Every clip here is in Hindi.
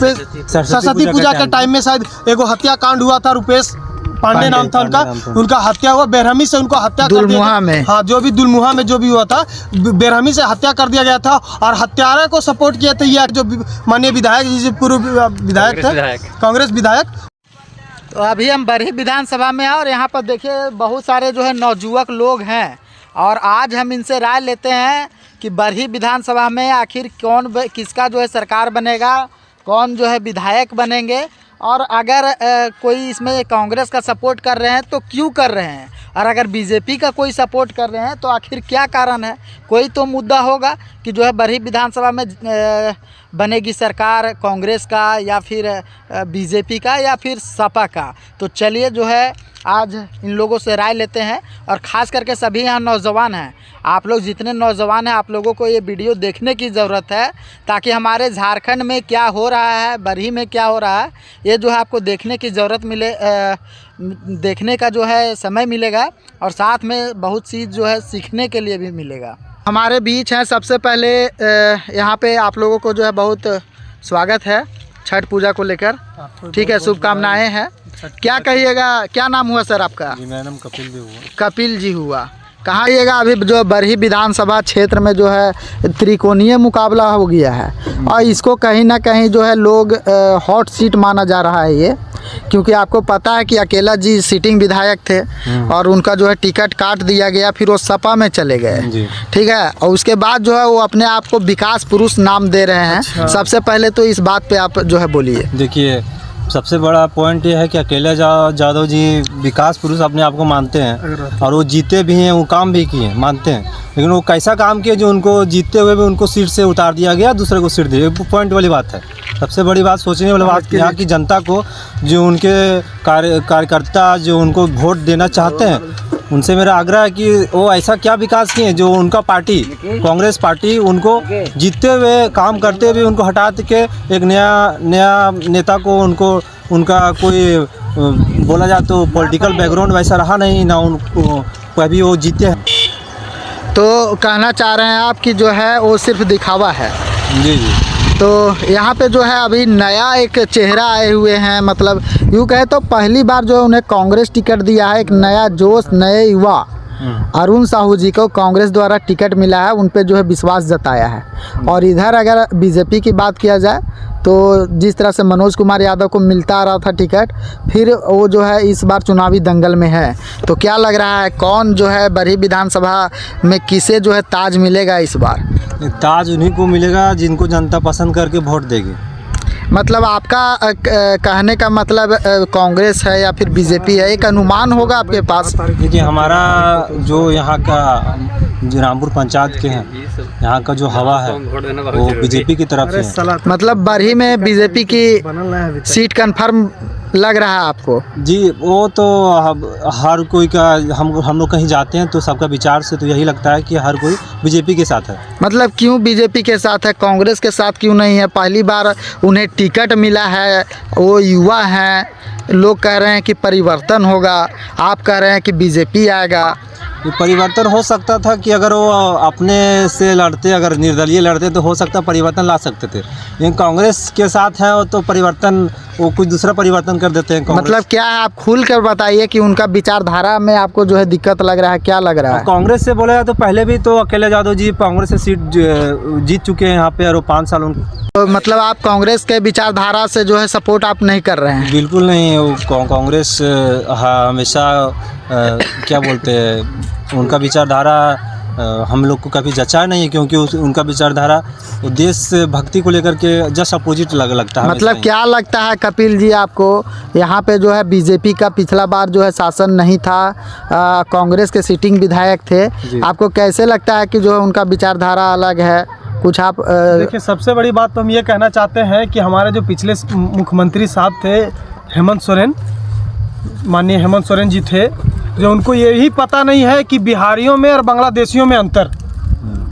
सरस्वती पूजा के टाइम में शायद एगो हत्याकांड हुआ था, रुपेश पांडे नाम था उनका हत्या हुआ, बेरहमी से उनको हत्या कर दिया में। हाँ, जो भी दुलमुहा में जो भी हुआ था, बेरहमी से हत्या कर दिया गया था और हत्यारे को सपोर्ट किया था ये जो माननीय विधायक जी, पूर्व विधायक थे, कांग्रेस विधायक। तो अभी हम बरही विधानसभा में हैं और यहाँ पर देखिए बहुत सारे जो है नौजुवक लोग हैं और आज हम इनसे राय लेते हैं कि बरही विधानसभा में आखिर किसका जो है सरकार बनेगा, कौन जो है विधायक बनेंगे और अगर कोई इसमें कांग्रेस का सपोर्ट कर रहे हैं तो क्यों कर रहे हैं, और अगर बीजेपी का कोई सपोर्ट कर रहे हैं तो आखिर क्या कारण है। कोई तो मुद्दा होगा कि जो है बरही विधानसभा में बनेगी सरकार कांग्रेस का या फिर बीजेपी का या फिर सपा का। तो चलिए जो है आज इन लोगों से राय लेते हैं और ख़ास करके सभी यहाँ नौजवान हैं, आप लोग जितने नौजवान हैं आप लोगों को ये वीडियो देखने की ज़रूरत है ताकि हमारे झारखंड में क्या हो रहा है, बरही में क्या हो रहा है, ये जो है आपको देखने की ज़रूरत मिले, देखने का जो है समय मिलेगा और साथ में बहुत चीज़ जो है सीखने के लिए भी मिलेगा। हमारे बीच हैं सबसे पहले यहाँ पे आप लोगों को जो है बहुत स्वागत है छठ पूजा को लेकर, ठीक है, शुभकामनाएँ हैं। क्या कहिएगा, क्या नाम हुआ सर आपका? जी मेरा नाम कपिल भी हुआ। कपिल जी हुआ। कहाँ आइएगा, अभी जो बरही विधानसभा क्षेत्र में जो है त्रिकोणीय मुकाबला हो गया है और इसको कहीं ना कहीं जो है लोग हॉट सीट माना जा रहा है ये, क्योंकि आपको पता है कि अकेला जी सिटिंग विधायक थे और उनका जो है टिकट काट दिया गया, फिर वो सपा में चले गए, ठीक है, और उसके बाद जो है वो अपने आप को विकास पुरुष नाम दे रहे हैं। अच्छा। सबसे पहले तो इस बात पे आप जो है बोलिए। देखिए सबसे बड़ा पॉइंट ये है कि अकेला यादव जी विकास पुरुष अपने आप को मानते हैं और वो जीते भी हैं, वो काम भी किए मानते हैं, लेकिन वो कैसा काम किए जो उनको जीतते हुए भी उनको सीट से उतार दिया गया, दूसरे को सीट दी। पॉइंट वाली बात है, सबसे बड़ी बात सोचने वाली बात यहाँ की जनता को, जो उनके कार्यकर्ता जो उनको वोट देना चाहते हैं, उनसे मेरा आग्रह है कि वो ऐसा क्या विकास किए जो उनका पार्टी कांग्रेस पार्टी उनको जीतते हुए काम करते हुए उनको हटा के एक नया नेता को उनका कोई बोला जाए तो पॉलिटिकल बैकग्राउंड वैसा रहा नहीं ना, उनको कभी वो जीते हैं। तो कहना चाह रहे हैं आप कि जो है वो सिर्फ दिखावा है? जी जी। तो यहाँ पे जो है अभी नया एक चेहरा आए हुए हैं, मतलब यूँ कहे तो पहली बार जो है उन्हें कांग्रेस टिकट दिया है, एक नया जोश, नए युवा अरुण साहू जी को कांग्रेस द्वारा टिकट मिला है, उन पे जो है विश्वास जताया है। और इधर अगर बीजेपी की बात किया जाए तो जिस तरह से मनोज कुमार यादव को मिलता आ रहा था टिकट, फिर वो जो है इस बार चुनावी दंगल में है। तो क्या लग रहा है कौन जो है बरही विधानसभा में किसे जो है ताज मिलेगा इस बार? ताज उन्हीं को मिलेगा जिनको जनता पसंद करके वोट देगी। मतलब आपका कहने का मतलब कांग्रेस है या फिर बीजेपी है, एक अनुमान होगा आपके पास? देखिए हमारा जो यहाँ का जो रामपुर पंचायत के हैं, यहाँ का जो हवा है वो बीजेपी की तरफ से है। मतलब बरही में बीजेपी की सीट कंफर्म लग रहा है आपको? जी वो तो हर कोई का, हम लोग कहीं जाते हैं तो सबका विचार से तो यही लगता है कि हर कोई बीजेपी के साथ है। मतलब क्यों बीजेपी के साथ है, कांग्रेस के साथ क्यों नहीं है? पहली बार उन्हें टिकट मिला है, वो युवा हैं, लोग कह रहे हैं कि परिवर्तन होगा, आप कह रहे हैं कि बीजेपी आएगा। ये परिवर्तन हो सकता था कि अगर वो अपने से लड़ते, अगर निर्दलीय लड़ते तो हो सकता परिवर्तन ला सकते थे, लेकिन कांग्रेस के साथ है वो तो परिवर्तन, वो कुछ दूसरा परिवर्तन कर देते हैं। मतलब क्या है, आप खुल कर बताइए कि उनका विचारधारा में आपको जो है दिक्कत लग रहा है, क्या लग रहा है? कांग्रेस से बोला जाए तो पहले भी तो अकेला यादव जी कांग्रेस से सीट जीत चुके हैं यहाँ पे, और 5 साल उनको। तो मतलब आप कांग्रेस के विचारधारा से जो है सपोर्ट आप नहीं कर रहे हैं? बिल्कुल नहीं, कांग्रेस हमेशा क्या बोलते हैं, उनका विचारधारा हम लोग को कभी जचा नहीं है, क्योंकि उनका विचारधारा देश भक्ति को लेकर के जस्ट अपोजिट लगता है। मतलब क्या लगता है कपिल जी आपको, यहाँ पे जो है बीजेपी का पिछला बार जो है शासन नहीं था, कांग्रेस के सिटिंग विधायक थे, आपको कैसे लगता है कि जो है उनका विचारधारा अलग है? कुछ आप देखिए, सबसे बड़ी बात तो हम ये कहना चाहते हैं कि हमारे जो पिछले मुख्यमंत्री साहब थे हेमंत सोरेन, माननीय हेमंत सोरेन जी थे, जो उनको यही पता नहीं है कि बिहारियों में और बांग्लादेशियों में अंतर।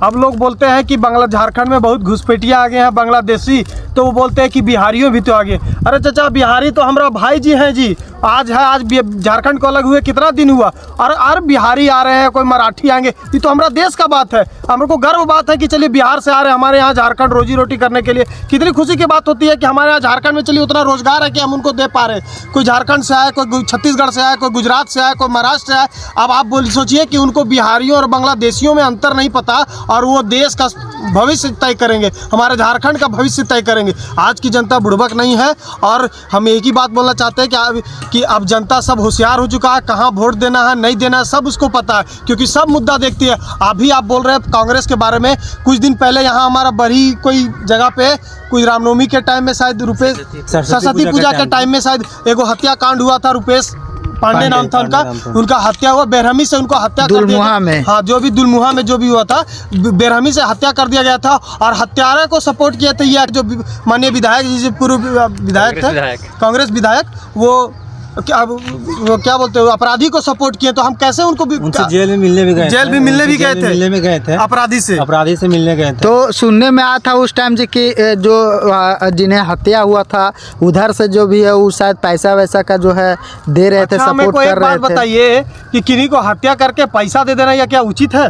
अब लोग बोलते हैं कि झारखंड में बहुत घुसपैठिया आ गए हैं बांग्लादेशी, तो वो बोलते हैं कि बिहारियों भी तो आ गए। अरे चाचा, बिहारी तो हमारा भाई जी हैं जी, आज है, आज झारखंड को अलग हुए कितना दिन हुआ, और बिहारी आ रहे हैं, कोई मराठी आएंगे, ये तो हमारा देश का बात है। हम लोग को गर्व बात है कि चलिए बिहार से आ रहे हैं हमारे यहाँ झारखंड रोजी रोटी करने के लिए। कितनी खुशी की बात होती है कि हमारे यहाँ झारखंड में चलिए उतना रोजगार है कि हम उनको दे पा रहे हैं। कोई झारखंड से आए, कोई छत्तीसगढ़ से आए, कोई गुजरात से आए, कोई महाराष्ट्र से आए। अब आप सोचिए कि उनको बिहारियों और बांग्लादेशियों में अंतर नहीं पता, और वो देश का भविष्य तय करेंगे, हमारे झारखंड का भविष्य तय करेंगे। आज की जनता बुड़बक नहीं है, और हम एक ही बात बोलना चाहते हैं कि अब जनता सब होशियार हो चुका है, कहाँ वोट देना है नहीं देना है सब उसको पता है, क्योंकि सब मुद्दा देखती है। अभी आप बोल रहे हैं कांग्रेस के बारे में, कुछ दिन पहले यहाँ हमारा बड़ी कोई जगह पे कोई रामनवमी के टाइम में शायद रुपेश सरस्वती पूजा के टाइम में शायद एगो हत्याकांड हुआ था। रुपेश पांडे नाम था उनका हत्या हुआ, बेरहमी से उनको हत्या कर दिया गया। हाँ, जो भी दुलमुहा में जो भी हुआ था, बेरहमी से हत्या कर दिया गया था, और हत्यारे को सपोर्ट किया था ये जो माननीय विधायक जी, पूर्व विधायक थे, कांग्रेस विधायक, वो क्या बोलते हो, अपराधी को सपोर्ट किए। तो हम कैसे उनको भी उनसे जेल में मिलने भी गए, जेल भी मिलने भी गए थे, अपराधी से मिलने गए थे। तो सुनने में आया था उस टाइम जी कि जो जिन्हें हत्या हुआ था उधर से जो भी है वो शायद पैसा वैसा का जो है दे रहे थे, सपोर्ट कर रहे थे। बताइए कि किन्हीं को हत्या करके पैसा दे देना या क्या उचित है?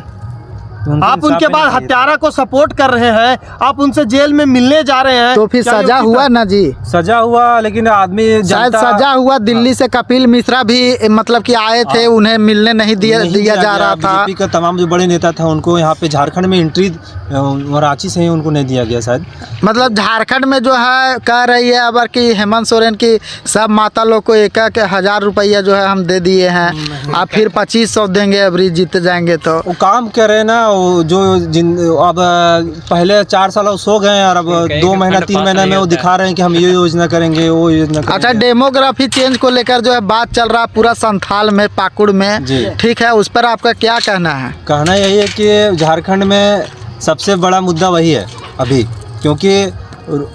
आप उनके बाद हत्यारा को सपोर्ट कर रहे हैं, आप उनसे जेल में मिलने जा रहे हैं, तो फिर सजा हुआ ना जी? सजा हुआ, लेकिन आदमी शायद सजा हुआ। दिल्ली से कपिल मिश्रा भी मतलब कि आए थे, उन्हें मिलने नहीं दिया जा रहा था। बीजेपी का तमाम जो बड़े नेता था उनको यहाँ पे झारखंड में एंट्री रांची से ही उनको नहीं दिया गया शायद। मतलब झारखंड में जो है कह रही है अब कि हेमंत सोरेन की सब माता लोग को 1,000 रुपया जो है हम दे दिए हैं, आप फिर 2500 देंगे अभी जीत जाएंगे। तो वो काम कर रहे ना, जो अब पहले 4 साल सो गए और अब 2 महीना 3 महीना में वो दिखा रहे हैं कि हम ये योजना करेंगे, वो योजना करेंगे। अच्छा, डेमोग्राफी चेंज को लेकर जो है बात चल रहा है पूरा संथाल में, पाकुड़ में, ठीक है, उस पर आपका क्या कहना है? कहना यही है कि झारखंड में सबसे बड़ा मुद्दा वही है अभी, क्योंकि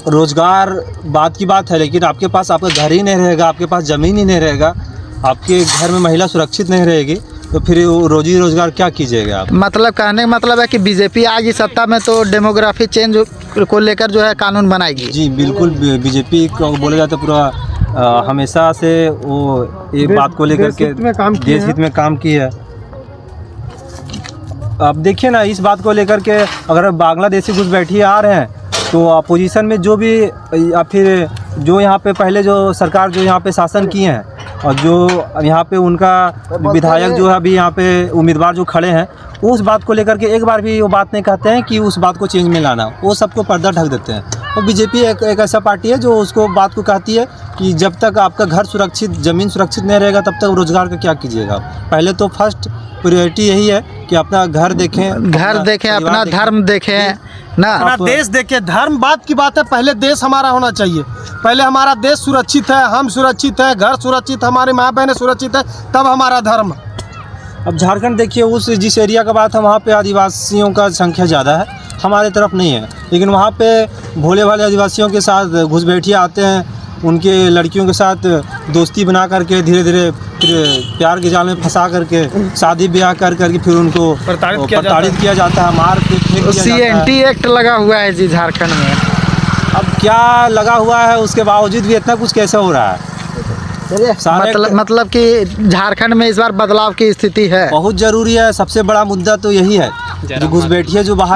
रोजगार बात की बात है, लेकिन आपके पास आपका घर ही नहीं रहेगा, आपके पास ज़मीन ही नहीं रहेगा, आपके घर में महिला सुरक्षित नहीं रहेगी, तो फिर रोजी रोजगार क्या कीजिएगा आप? मतलब कहने का मतलब है कि बीजेपी आएगी सत्ता में तो डेमोग्राफी चेंज को लेकर जो है कानून बनाएगी। जी बिल्कुल, बीजेपी को बोला जाता है पूरा हमेशा से वो ये बात को लेकर के देश हित में काम की है। अब देखिए ना, इस बात को लेकर के अगर बांग्लादेशी घुसपैठी आ रहे हैं तो अपोजिशन में जो भी या फिर जो यहाँ पे पहले जो सरकार जो यहाँ पे शासन किए हैं, और जो यहाँ पे उनका विधायक जो है अभी यहाँ पे उम्मीदवार जो खड़े हैं, उस बात को लेकर के एक बार भी वो बात नहीं कहते हैं कि उस बात को चेंज में लाना, वो सबको पर्दा ढक देते हैं। और बीजेपी एक ऐसा पार्टी है जो उसको बात को कहती है कि जब तक आपका घर सुरक्षित, ज़मीन सुरक्षित नहीं रहेगा तब तक रोजगार का क्या कीजिएगा। पहले तो फर्स्ट प्रायोरिटी यही है कि अपना घर देखें, अपना धर्म देखें ना, अपना देश देखें। धर्म बात की बात है, पहले देश हमारा होना चाहिए, पहले हमारा देश सुरक्षित है, हम सुरक्षित है, घर सुरक्षित, हमारी माँ बहनें सुरक्षित है, तब हमारा धर्म। अब झारखंड देखिए, उस जिस एरिया का बात है वहाँ पे आदिवासियों का संख्या ज़्यादा है, हमारे तरफ नहीं है, लेकिन वहाँ पे भोले भाले आदिवासियों के साथ घुसपैठिए आते हैं, उनके लड़कियों के साथ दोस्ती बना करके धीरे धीरे फिर प्यार के जाल में फंसा करके शादी ब्याह करके फिर उनको प्रताड़ित किया जाता है, मार के फेंक दिया जाता है। CNT एक्ट लगा हुआ है जी झारखंड में। अब क्या लगा हुआ है, उसके बावजूद भी इतना कुछ कैसे हो रहा है? मतलब कि झारखंड में इस बार बदलाव की स्थिति है, बहुत जरूरी है। सबसे बड़ा मुद्दा तो यही है, जो घुसपैठिए जो बाहर